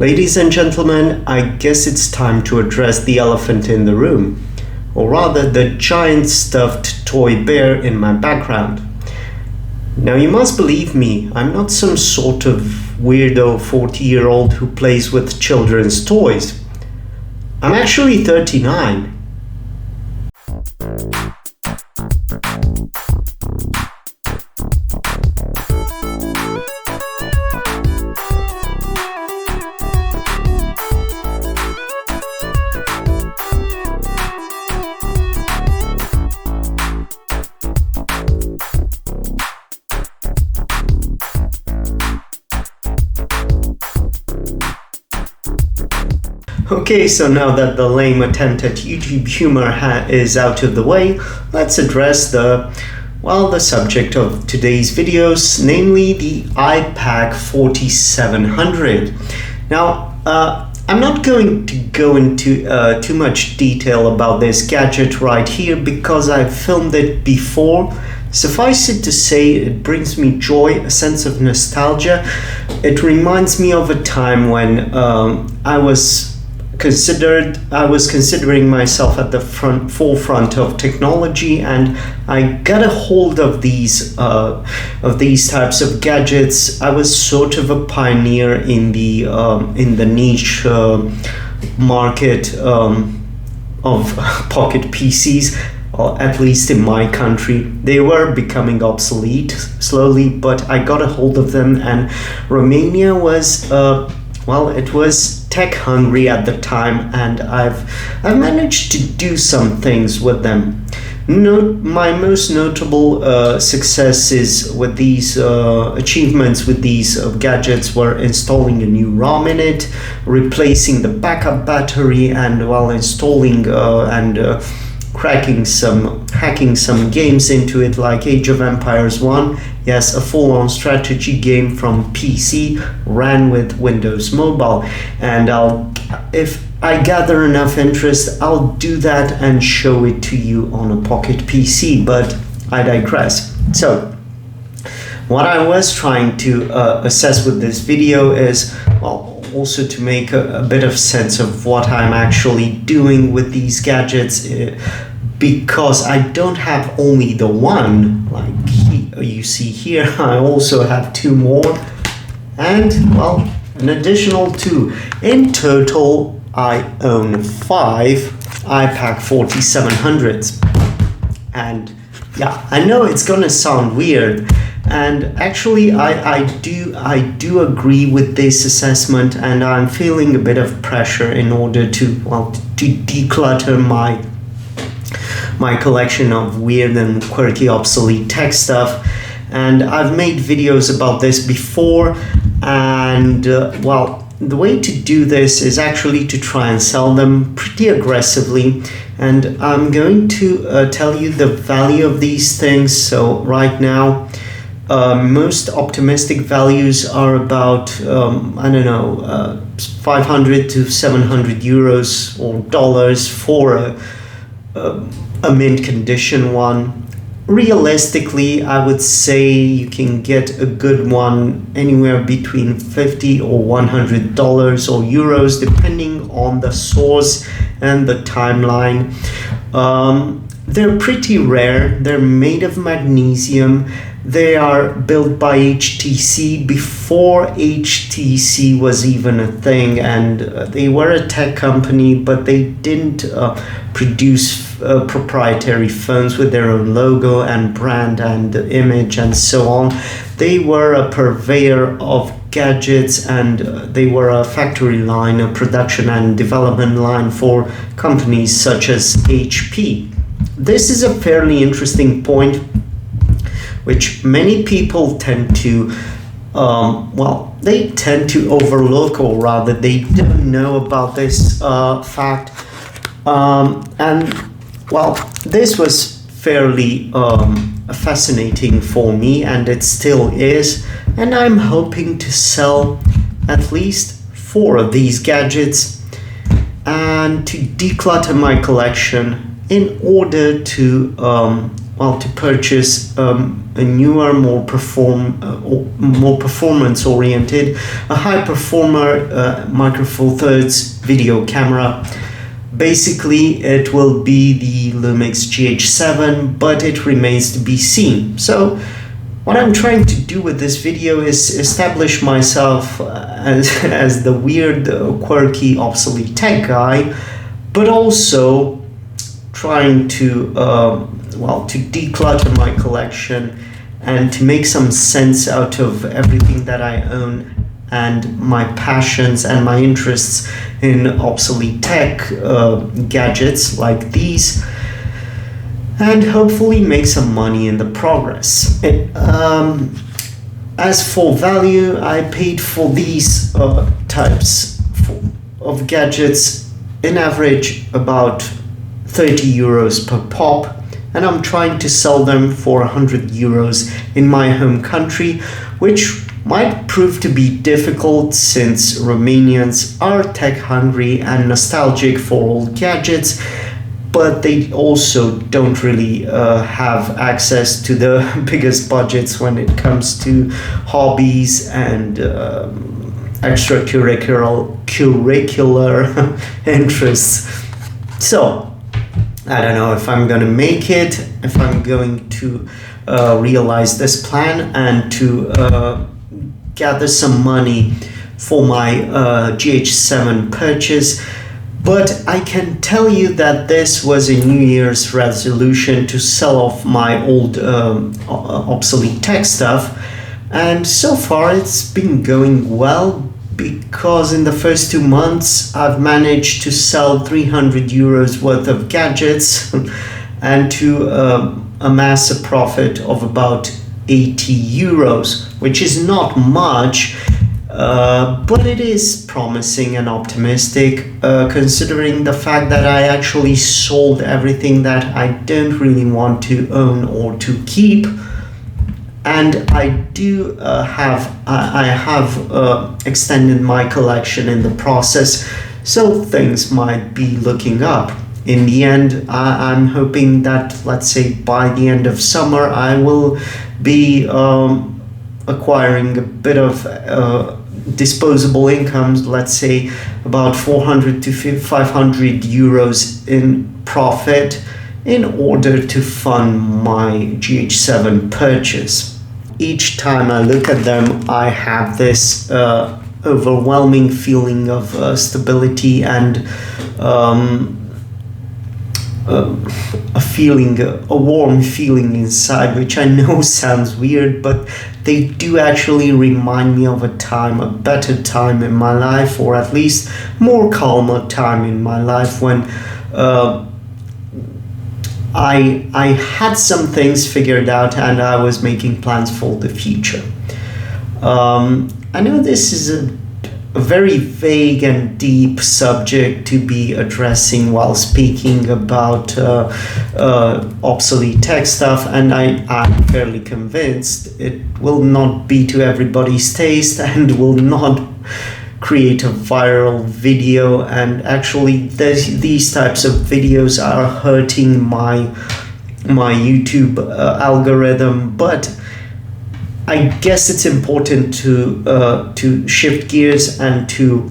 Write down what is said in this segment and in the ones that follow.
Ladies and gentlemen, I guess it's time to address the elephant in the room, or rather the giant stuffed toy bear in my background. Now you must believe me, I'm not some sort of weirdo 40-year-old who plays with children's toys. I'm actually 39. Okay, so now that the lame attempt at YouTube humor is out of the way, let's address the subject of today's videos, namely the iPAQ 4700. Now, I'm not going to go into too much detail about this gadget right here because I've filmed it before. Suffice it to say, it brings me joy, a sense of nostalgia. It reminds me of a time when I was considering myself at the forefront of technology, and I got a hold of these types of gadgets. I was sort of a pioneer in the niche market of pocket PCs. Or at least in my country. They were becoming obsolete slowly, but I got a hold of them, and Romania was it was tech hungry at the time, and I've managed to do some things with them. My most notable successes with these achievements with these gadgets were installing a new ROM in it, replacing the backup battery, and installing and hacking some games into it, like Age of Empires 1. Yes, a full-on strategy game from PC, ran with Windows Mobile, and if I gather enough interest, I'll do that and show it to you on a pocket PC, but I digress. So what I was trying to assess with this video is, also to make a bit of sense of what I'm actually doing with these gadgets, because I don't have only the one, like you see here. I also have two more, and an additional two. In total, I own 5 iPAQ 4700s, and yeah, I know it's gonna sound weird, and actually I do agree with this assessment, and I'm feeling a bit of pressure in order to declutter my collection of weird and quirky obsolete tech stuff. And I've made videos about this before, and the way to do this is actually to try and sell them pretty aggressively, and I'm going to tell you the value of these things. So right now, most optimistic values are about 500 to 700 euros or dollars for a mint condition one. Realistically, I would say you can get a good one anywhere between $50 or $100 or euros, depending on the source and the timeline. They're pretty rare. They're made of magnesium. They are built by HTC before HTC was even a thing, and they were a tech company, but they didn't produce proprietary phones with their own logo and brand and image and so on. They were a purveyor of gadgets, and they were a factory line, a production and development line for companies such as HP. This is a fairly interesting point, which many people tend to overlook, or rather they don't know about this fact. This was fairly fascinating for me, and it still is, and I'm hoping to sell at least 4 of these gadgets and to declutter my collection in order to to purchase a newer, more performance-oriented, a high performer Micro Four Thirds video camera. Basically, it will be the Lumix GH7, but it remains to be seen. So what I'm trying to do with this video is establish myself as the weird, quirky, obsolete tech guy, but also trying to to declutter my collection and to make some sense out of everything that I own and my passions and my interests in obsolete tech gadgets like these, and hopefully make some money in the progress. As for value, I paid for these types of gadgets in average about 30 euros per pop, and I'm trying to sell them for 100 euros in my home country, which might prove to be difficult since Romanians are tech hungry and nostalgic for old gadgets, but they also don't really have access to the biggest budgets when it comes to hobbies and extracurricular interests. So I don't know if I'm gonna make it, if I'm going to realize this plan and to gather some money for my GH7 purchase, but I can tell you that this was a New Year's resolution to sell off my old obsolete tech stuff, and so far it's been going well, because in the first 2 months I've managed to sell 300 euros worth of gadgets and to amass a profit of about 80 euros, which is not much, but it is promising and optimistic, considering the fact that I actually sold everything that I don't really want to own or to keep. And I do I have extended my collection in the process, so things might be looking up. In the end, I'm hoping that, let's say, by the end of summer, I will be acquiring a bit of disposable incomes, let's say about 400 to 500 euros in profit, in order to fund my GH7 purchase. Each time I look at them, I have this overwhelming feeling of stability and a warm feeling inside, which I know sounds weird, but they do actually remind me of a better time in my life, or at least more calmer time in my life, when I had some things figured out and I was making plans for the future. I know this is a very vague and deep subject to be addressing while speaking about obsolete tech stuff, and I'm fairly convinced it will not be to everybody's taste and will not create a viral video, and actually these types of videos are hurting my YouTube algorithm. But I guess it's important to shift gears and to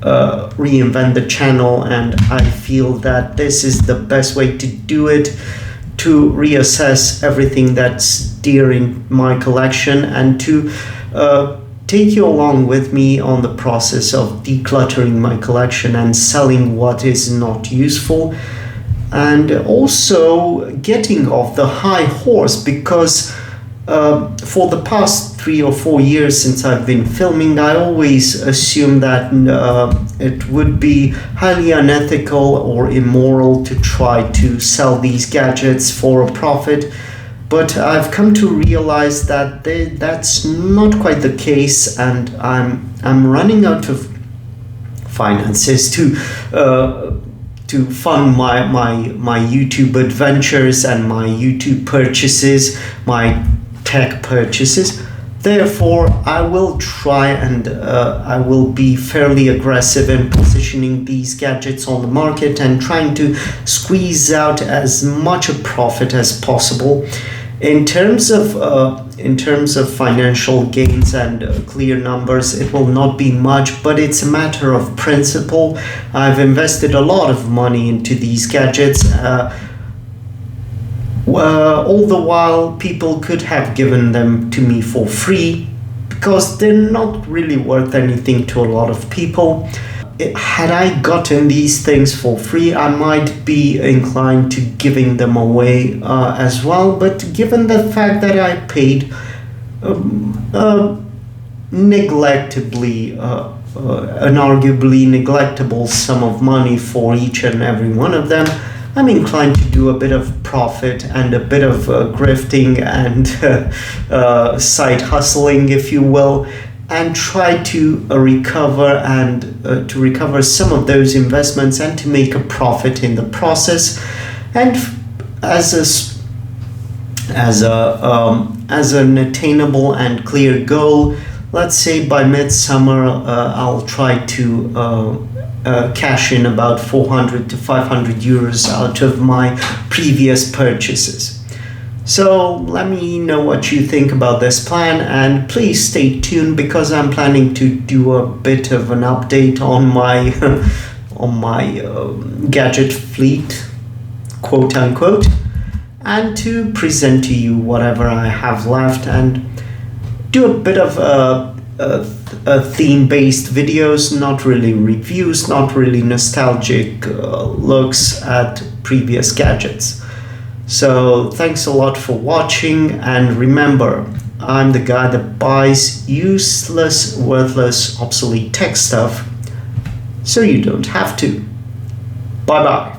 reinvent the channel, and I feel that this is the best way to do it, to reassess everything that's dear in my collection, and to take you along with me on the process of decluttering my collection and selling what is not useful, and also getting off the high horse, because for the past 3 or 4 years since I've been filming, I always assumed that it would be highly unethical or immoral to try to sell these gadgets for a profit. But I've come to realize that that's not quite the case, and I'm running out of finances to fund my YouTube adventures and my YouTube purchases, my tech purchases. Therefore, I will try and I will be fairly aggressive in positioning these gadgets on the market and trying to squeeze out as much a profit as possible. In terms of financial gains and clear numbers, it will not be much, but it's a matter of principle. I've invested a lot of money into these gadgets. All the while, people could have given them to me for free because they're not really worth anything to a lot of people. Had I gotten these things for free, I might be inclined to giving them away as well. But given the fact that I paid neglectably, an arguably neglectable sum of money for each and every one of them, I'm inclined to do a bit of profit and a bit of grifting and side hustling, if you will, and try to recover some of those investments and to make a profit in the process. And as an attainable and clear goal, let's say by midsummer, I'll try to cash in about 400 to 500 euros out of my previous purchases. So let me know what you think about this plan, and please stay tuned because I'm planning to do a bit of an update on my gadget fleet, quote unquote, and to present to you whatever I have left and do a bit of theme-based videos, not really reviews, not really nostalgic looks at previous gadgets. So thanks a lot for watching, and remember, I'm the guy that buys useless, worthless, obsolete tech stuff so you don't have to. Bye bye.